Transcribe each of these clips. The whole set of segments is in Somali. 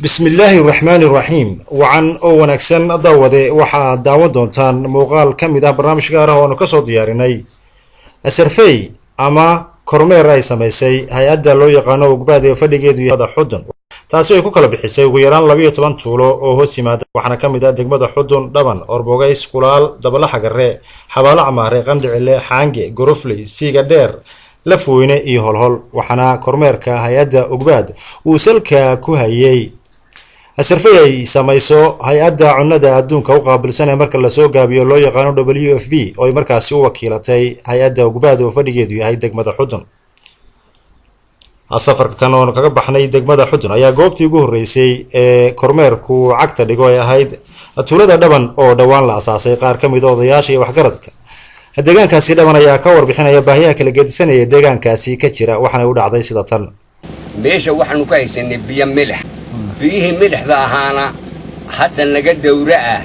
بسم الله الرحمن الرحيم وعن ونكسن داوده waxaa daawan doontaan muuqaal kamid ah barnaamij gaar ah oo aanu ka soo diyaarinay asarfay ama kormeer ay sameysay hay'adda loo yaqaan Ugbaad ee fadhigeedu yahay Xudun taasoo ay ku kala bixisay ugu yaraan 12 tuulo oo hoos yimaada waxaana kamid ah degmada Xudun Dhaban Orbogays Kulaal Dabalaha Garre Xabaalo Camaare Qandhicile Xaange Gorofley Siiga Dheer Lafweyne iyo Holhol waxaana kormeerka hay'adda Ugbaad uu salka ku hayay asarfay ay samayso hay'adda cunnada adduunka u qaabilsan ee marka la soo gaabiyo loo yaqaan WFP oo ay markaasi u wakiilatay hay'adda Ugbaad oo fadhigeedu yahay degmada Xudun. safarka kan oo kaga baxnay degmada Xudun ayaa goobtii ugu horeysay ee kormeerku cagta dhigo ay ahayd tuulada Dhaban oo dhawaan la asaasay qaar kamid ah odayaasha iyo waxgaradka deegaankaasi Dhaban ayaa ka warbixinaya baahiyaha kala gedisanaya deegaankaasi ka jira waxaana u dhacday sida tan meesha waxaanu ka haysanay biyo milix biyihii milixda ahaana hadda naga dawra ah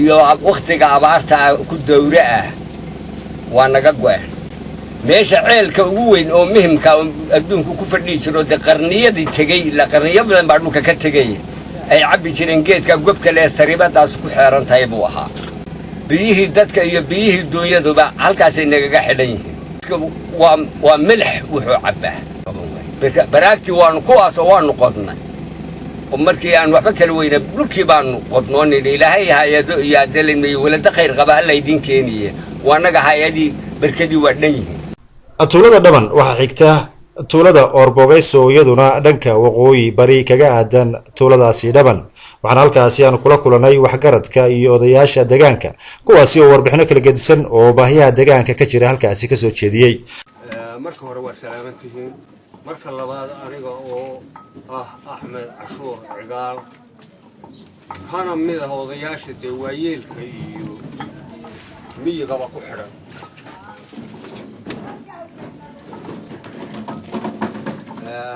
iyo waqtiga abaarta ku dawra ah waa naga go'an meesha ceelka ugu weyn oo muhiimka adduunku ku fadhii jiro qarniyadii tagay la qarniyo badan baa dhulka ka tagay ay cabbi jireen geedka gobka leh saribadaas ku xeeran tahay buu ahaa biyihii dadka iyo biyihii duuyaduba halkaas ay naga xidhan yihiin waa milix wuxuu cabbaa baraagti waanu kuwaas waanu qodnay ومركي أن وحبك الوين بلوكي بان قطنوني لإلهي هايدو يادل إنه ولد خير قبائل لا يدين كينية وأنا هايدي بركدي ودنيه. التولد دبن وحقيقته التولد أوربوغيس ويدنا دنك وقوي بري كجاهدن تولد سي دبن وحنا هالكاسي أنا كل ناي وحجرت كأي أضياش دجانك كواسي وربحنا كل جدسن وبهيا دجانك كتير هالكاسي كسوت شديي. مركه هو سلامتهم مركه اللباد أنا أحمد عاشور عقال كان ميدا هودياش الدوايل كيو مية قبا كحرة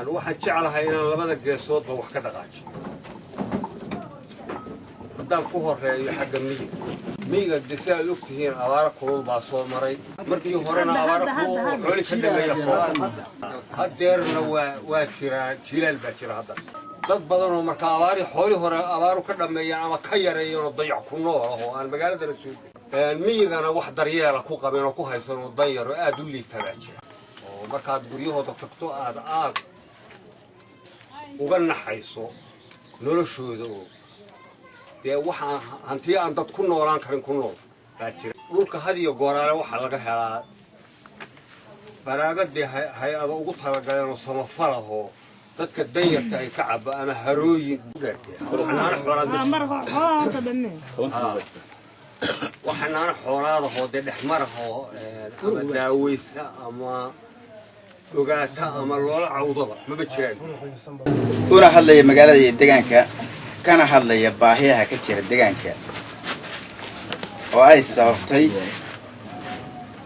الواحد شعر هاينا لبدا قيسود بوح كدقاج قدام كهر حق مية الدساء لوكتهين أوارك كلول باصور مري مركي هورنا أوارك حولي كدقايا فوق هديرنا واتيرا جيلال باتيرا هذا dad badan oo marka abaari xooli hore abaaru ka dhameeyay ama ka yareeyo dayac ku nool oo aan magaalada rasuul miyigana wax daryeel ku qabeen oo ku haysan oo dayar aad u liitaa jira oo markaad guryahooda tagto aad uga naxayso noloshooda oo waxa hantii aan dad ku noolaan karin ku nool baa jira dhulka hadiyo gooraale waxa laga helaa baraagadii hay-ado ugu talagaleen oo samafalaho dadka danyarta ay ka cabo ama harooyin waxaana xoolaadahoo dee dhexmarahoo ama daaweysa ama ogaata ama loola cawdaba maba jiraan una hadlaya magaalada iyo deegaanka kana hadlaya baahiyaha ka jira deegaanka oo ay sababtay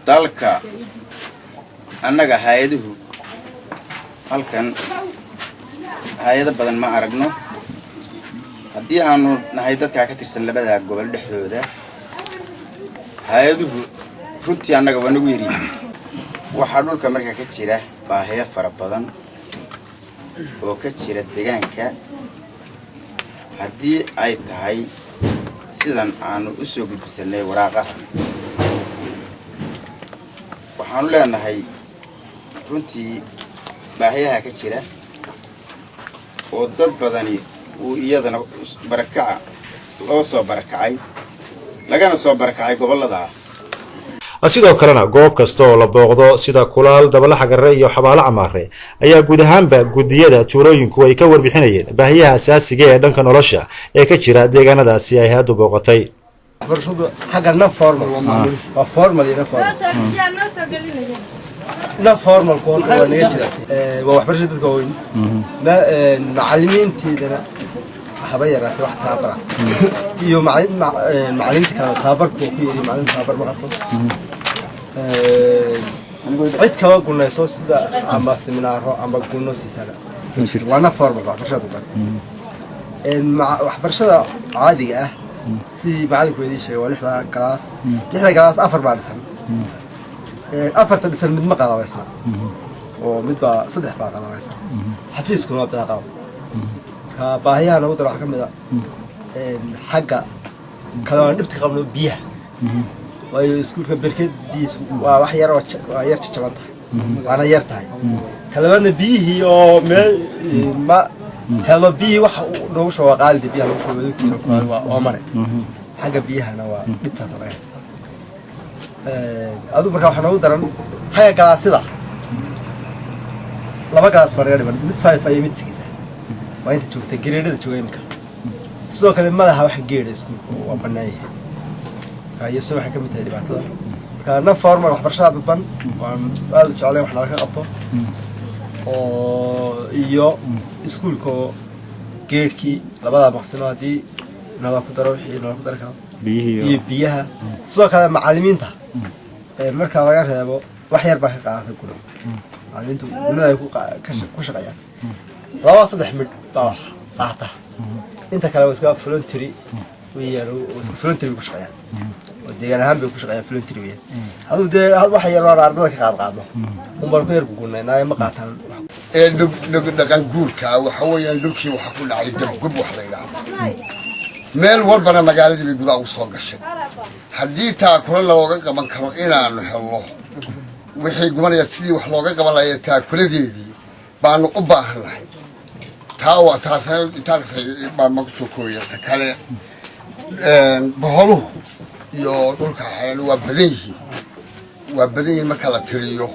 dalka annaga hay'aduhu halkan hay'ado badan ma aragno haddii aanu nahay dadka ka tirsan labada gobol dhexdooda hay'aduhu runtii annaga waa nagu yiri waxa dhulka markaa ka jira baahiyo fara badan oo ka jira deegaanka haddii ay tahay sidan aanu u soo gudbisanay waraaqaha waxaanu leenahay runtii baahiyaha ka jira oo dad badani uu iyadana barakaca loo soo barakacay lagana soo barakacay gobolada sidoo kalena goob kasta oo la booqdo sida Kulaal Dabalaha Garre iyo Xabaalo Camaare ayaa guud ahaanba gudiyada tuulooyinku ay ka warbixinayeen baahiyaha asaasiga ee dhanka nolosha ee ka jira deegaanadaasi ay hay'addu booqatay برشلونة حاجة فورمال وفورمال ينا فورمال لا فورمال كون ونيجي وحبرش دتك وين ما معلمين تيدنا حبايا راكي واحد تابرة يو معلم كانوا تابر كوكيري معلم تابر مقطع عيد كمان قلنا يسوس ده عم بسمينار عم بقولنا سنة وانا فورمال وحبرش دتك وحبرش عادي سي معلم كويدي شيء ولحظة كلاس أفر بعد سنة أفر تدسن مد مقالة ويسنا ومد صدح بقالة ويسنا حفيزكم ما بدها قال baahiyaha nagu daro waxaa ka mid a xagga kale waan dhibta qabno biyaha waayo iskuulka berkadiisu waa wax yar oo waa yar jajaban tahay waana yar tahay kalabaadna biyihii oo meel ma helo biyihii waxa noogu shuba qaalida biyaha lagu shuba wadogtiisa waa mare xagga biyahana waa dhibtaas laga haystaa adigu markaa waxaa noogu daran xagga galaasida laba galaas baa naga dhiman mid 5 iyo mid 6 waa inta joogta gareedada jooga imika sidoo kale madaxa waxa geedha iskuulku waa bannaan yahay iyo soo waxa ka mid tahay dhibaatada marka na formal waxbarashada dadban waan aad u jeclay wax laga qabto oo iyo iskuulka geedkii labada maqsino hadii nala ku daro wixii nala ku dar karo biyaha sidoo kale macallimiinta marka laga reebo wax yar baa ka qaadan karo macallimiintu gulada ay ku shaqeeyaan laba saddex mid baa qaata inta kale waa iska voluntary weeyaan oo iska voluntary ku shaqeeyaan oo deegaan ahaan bay ku shaqeeyaan voluntary weeyaan aduu dee wax yar oo ardada ka qaadno bal ku yar gugunaynaa ma qaataan dhaqan guurka waxa weeyaan dhulkii waxa ku dhacay dabgub wax la yiraahdo meel walbana magaaladii bay gudaha u soo gashay haddii taa kula looga qaban karo inaanu helno wixii gumanaya sidii wax looga qaban lahaa taa kuladeedii baanu u baahanahay تاوا تاسع تاسع بمقصوكوية تكله بهلو يو دولك حيل وبديه مكلا تريو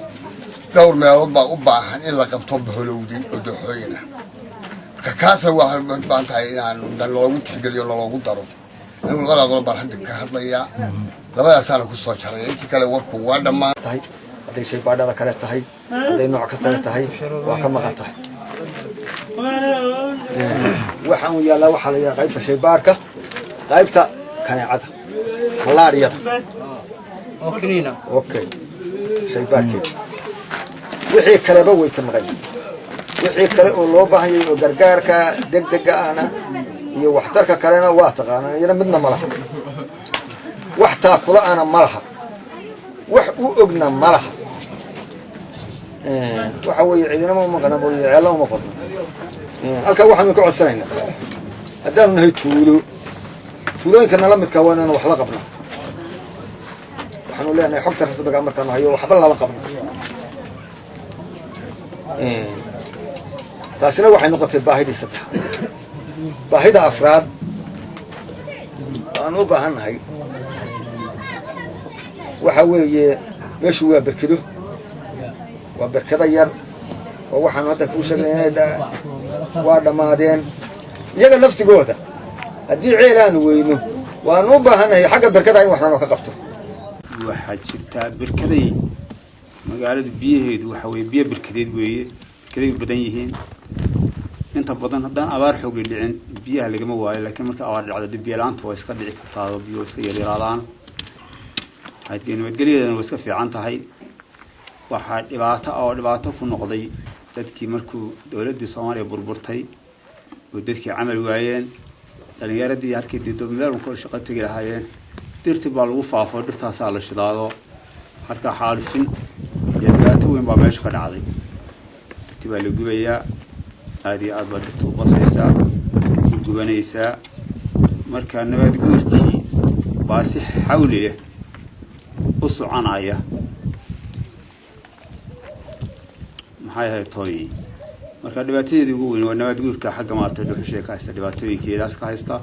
دور ما يرضى أباهن إلا قبطب بهلودي ودحوينه كاسة واحد بانتهي يعني دلوا تحجر يلا لو قدروا نقول غلا غلا برهندك كهضليا لما يسألك الصوت شرعي تكله وركو واحد ما تهي هذا شيء بعد هذا كله تهي هذا نوع كستان تهي وكم قطع تهي waxaan yaala waxa la yiraahdo qaybta shaybaarka qaybta kaneecada malaariyada okay shaybaarka wixii kale ba way ka maqan wixii kale oo loo baahan yahay oo gargaarka degdega ahna iyo waxtarka kalena waa taqaanaan iyana midna ma laha wax taakula ana ma laha wax u ogna ma laha waxa weeye ciidana ma maqana boo yeelo ma qodno halka waxaan ku codsanaynaa haddaan nahay tuulooyinka nala midka waa inaan wax la qabno waxaan u leenahay xogta rasmiga markaan hayo waxba lama qabno taasina waxay noqotay baahidii saddex baahida afraad aan u baahanahay waxa weeye meeshu waa berkedo waa berkada yar oo waxaan hadda ku sheegnay waa dhamaadeen iyaga laftigooda haddii ceel aan weyno waan u baahanahay xagga berkada in waxna ka qabto waxaa jirta berkaday magaalada biyaheedu waxa weeye biyo berkadeed weeye berkaday badan yihiin inta badan haddaan abaar xoog dhicin biyaha lagama waayo laakiin marka abaar dhacdo biyo la'aanta waa iska dhici kartaa biyo iska yaraadaan haddii nabadgelyadana waa iska fiican tahay waxaa dhibaato ku noqday dadkii markuu dawladda Soomaaliya burburtay oo dadkii camal waayeen dhalinyaradii halkii dowladda ku shaqo tagi lahaayeen dirti baa lagu faafo dirtaas la shidaado halka xaalufin iyo dhibaato weyn baa meesha ka dhacday dirti baa la gubayaa aadi aad baa dirtu qasaysaa gubanaysaa marka nabad guurkii baa si xawli leh u soconaya هاي توي marka dhibaatooyinka ugu weyn waa nabad guurka xagga maartay dhuxusha ka haysta dhibaatooyinkeedaas ka haysta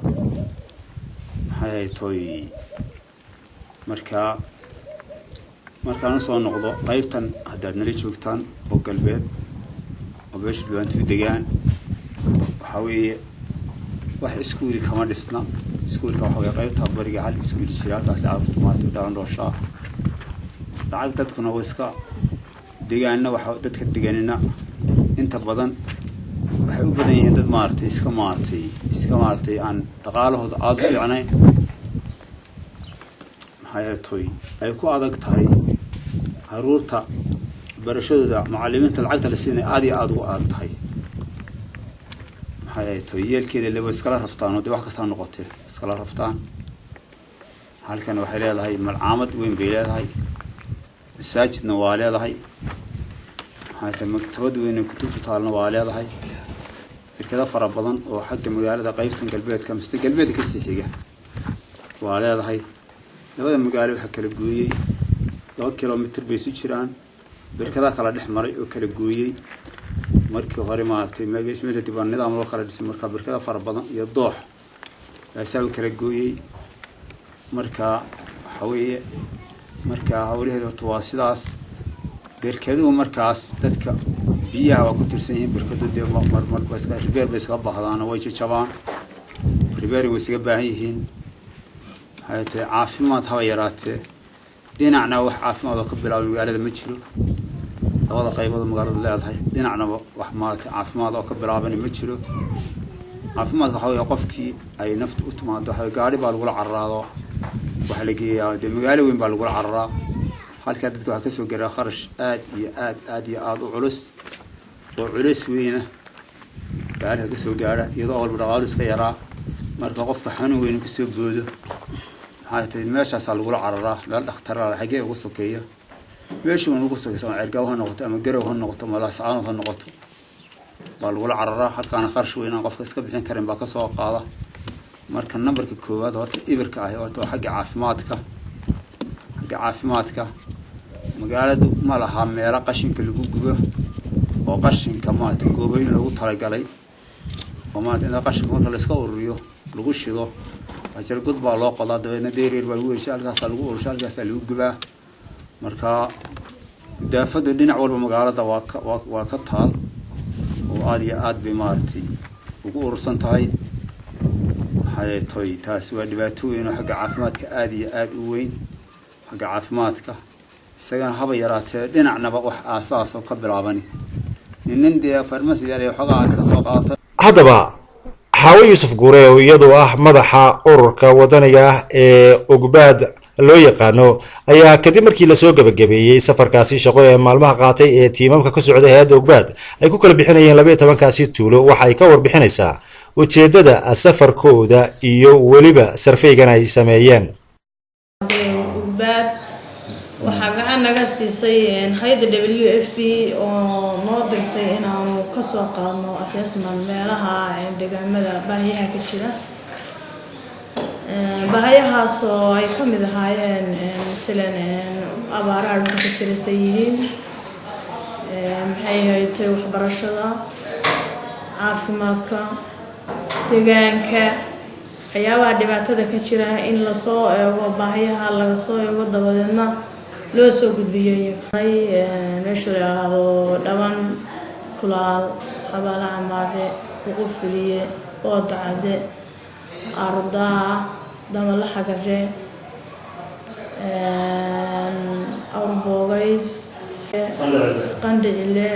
maxay toy markaan soo noqdo qaybtan haddaad nala joogtaan oo galbeed oo beesha duwantu degaan waxa weeye wax iskuul kama dhisna iskuulka waxa weeye qaybta bariga hal iskuul shiraakaas caafimaad u dharan doosha lacag dadkuna way iska deegaanna waxa dadka deegaanina inta badan waxay u badan yihiin dad maartay iska maartay aan dhaqaalahooda aad u fiicnayn maxay toy ay ku adag tahay haruurta barashadooda macallimiinta lacagta la siinay aad iyo aad ugu adag tahay maxay toy yeelkeeda laba iskala raftaan oo wax kasta noqotay iskala raftaan halkan waxay leedahay malcaamad weyn bay leedahay masaajidna waa leedahay هذا مكتبة وين كتب تعلنا وعليها هاي بركة فرا بدن وحق مقالة قيفتن قلبيت كمست قلبيت كسيحية وعلى هاي لبدا مقالة وحق الجوية 2 كيلومتر بيسجران بركة كلا دحمري وكلا جوية markii hore maartay meesha dibaan nidaam loo kala dhisay marka barkada fara badan iyo doox asaw kala gooyay marka hawiye marka hawlaheedu waa sidaas barkadu markaas dadka biyaha waa ku tirsan yihiin barkadu mar baska ribeer bay iska baahdaan way jabaan ribeer way iska baahan yihiin hay'adda caafimaad hawa yaraatee dhinacna wax caafimaad oo ka bilaabay magaalada ma jiro labada qaybood magaalada leedahay dhinacna wax maartay caafimaad oo ka bilaabay ma jiro caafimaadka waxa weeye qofkii ay naftu u timaado waxa gaari baa lagu carraado waxa la geeyaa magaalo weyn baa lagu carraa halka dadku waxa ka soo garaa kharash aad u culus oo culus weeyna gaari ka soo gaara iyadoo walba dhaqaale iska yaraa marka qofka xanuun weyn ku soo boodo hay'adda meeshaas lagu carraa meel dhakhtar la xagee ugu sokeeyo meeshu ugu sokeeyo cirgaw ha noqoto ama garow ha noqoto malaas aan ha noqoto baa lagu carraa halkaana kharash weyn aan qofka iska bixin karin baa ka soo qaada marka numberka koowaad horta ibirka ah horta xagga caafimaadka magaaladu ma laha meel qashinka lagu gubo oo qashinka maanta goobayn lagu talagalay oo maanta in qashinka marka la iska ururiyo lagu shido ajar gud baa loo qodaa dabeedna deereer baa lagu heshaa halkaas lagu ururshaa halkaas lagu gubaa marka daafadu dhinac walba magaalada waa ka taal oo aad bay maartay ugu urursan tahay hay'atoy taas waa dhibaato weyn oo xagga caafimaadka aad u weyn xagga caafimaadka isaga haba yaraatee dhinacnaba wax aasaas oo ka bilaabani ninndii farmasiga iyo xogaa iska soo qaata haddaba xaawo yuusuf guure oo iyadoo ah madaxa ururka wadaniga ee Ugbaad loo yaqaano ayaa kadib markii la soo gabagabeeyay safarkaasi shaqo ee maalmaha qaatay ee tiimamka ka socday hay'adda Ugbaad ay ku kala bixinayeen 12kaasi tuulo waxa ay ka warbixinaysaa ujeedada safarkooda iyo waliba sarfeygan ay sameeyeen Ugbaad waxa gacan naga siisay hay'adda WFP oo noo dirtay inaanu ka soo qaadno assessment meelaha deegaamada baahiyaha ka jira baahiyahaas oo ay ka mid ahaayeen tilan abaaraha dhulka ka jira sayihiin maxay ahayd waxbarashada caafimaadka deegaanka waxyaabaha dhibaatada ka jira in la soo eego baahiyaha laga soo eego dabadeedna loo soo gudbiyay meesha dhaban kulaal xabaalaha maare uqufiliye oo dacade ardaa damala xagare arbogays qandile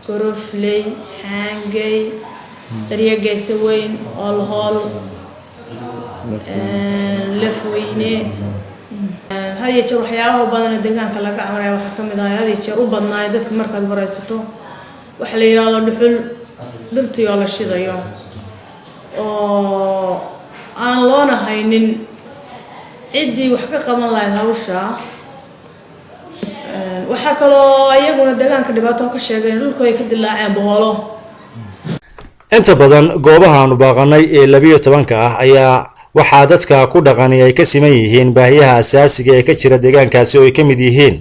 gorofley hangay daryeegaysa weyn hol lafweyne هذه جرو حياة وبدن الدجان كلا قعمرة وحكم هذه جرو بدنا يدك مركز برئيسته وحلي هذا الحل درتي على الشيء ذا أنا لونه هينين عدي وحقق ما الله يهوشة وحكى له يقول الدجان كدبته كشيء يقول كوي كد الله عين بهاله أنت بدن جوابها نبغاني 12 ayaa waxaa dadka ku dhaqanay ay ka siman yihiin baahiyaha asaasiga ee ka jira deegaankaasi oo ay ka mid yihiin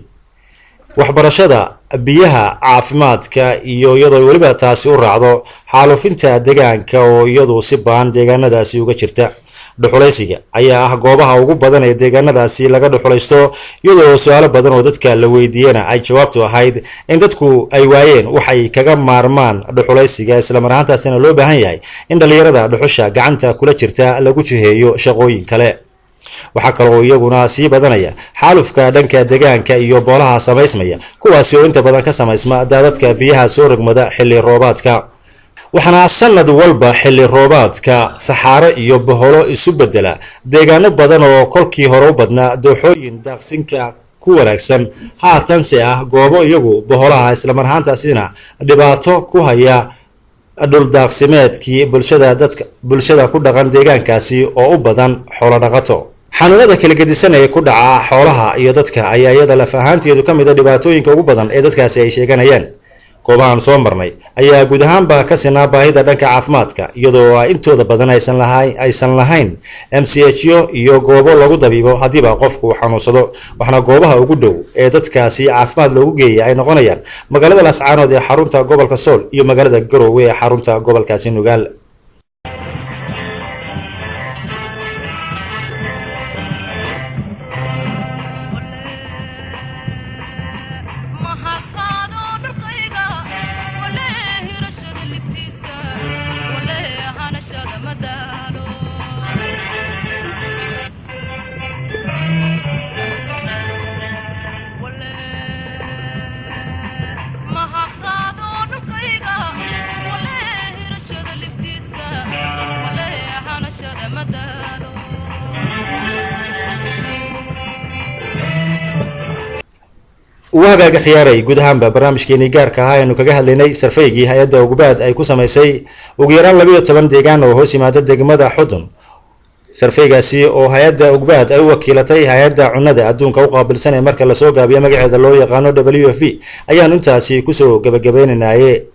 waxbarashada biyaha caafimaadka iyo iyadoo waliba taasi u raacdo xaalufinta deegaanka oo iyadu si baan deegaanadaasi uga jirta dhuxulaysiga ayaa ah goobaha ugu badan ee deegaanadaasi laga dhuxulaysto iyadoo su'aalo badan oo dadka la weydiiyana ay jawaabtu ahayd in dadku ay waayeen waxay kaga maarmaan dhuxulaysiga isla mar ahaantaasina loo baahan yahay in dhalinyarada dhuxusha gacanta kula jirta lagu jiheeyo shaqooyin kale waxa kale oo iyaguna sii badanaya xaalufka dhanka deegaanka iyo boolaha samaysmaya kuwaasi oo inta badan ka samaysma daadadka biyaha soo rogmada xilli roobaadka waxana sanad walba xilli roobaadka saxaaro iyo boholo isu bedela deegaano badan oo kolkii hore u badnaa dooxooyin daaqsinka ku wanaagsan haatanse ah goobo iyagu boholaha isla mar ahaantaasina dhibaato ku haya dhul daaqsimeedkii bulshada ku dhaqan deegaankaasi oo u badan xoolo dhaqato xanuunada kala gedisan ee ku dhaca xoolaha iyo dadka ayaa iyada laf ahaanteedu ka mid ah dhibaatooyinka ugu badan ee dadkaasi ay sheeganayaan goobahan soo marnay ayaa guud ahaanba ka sinaa baahida dhanka caafimaadka iyadoo intooda badan aysan lahayn MCHyo iyo goobo lagu dabiibo hadiiba qofku xanuunsado waxna goobaha ugu dhow ee dadkaasi caafimaad loogu geeyay ay noqonayaan magaalada Laascaanood ee xarunta gobolka Sool iyo magaalada Garowe ee xarunta gobolkaasi Nugaal. وهاجا خياري جود هامبا برنامج كيني جار كهاي إنه كجاه لنا سرفيجي هيدا وجبات أي قسم يسي وجيران لبيه طبعا ديجان وهوسي ما تدق مدى حضن سرفيجا سي أو هيدا وجبات أي وكيلتي هيدا عنده عدون كوقع بالسنة مركز لسوق أبي مجهز اللي يقانو WFP أيان أنت سي كسو جبين النهاية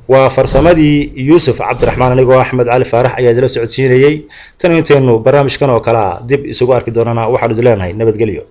وفرسمدي يوسف عبد الرحمن نيجو أحمد علي فارح أياد لسعود سينيي تنين تنو برنامج كانوا كلا دب سوار كدورنا واحد دلنا هاي نبت قليو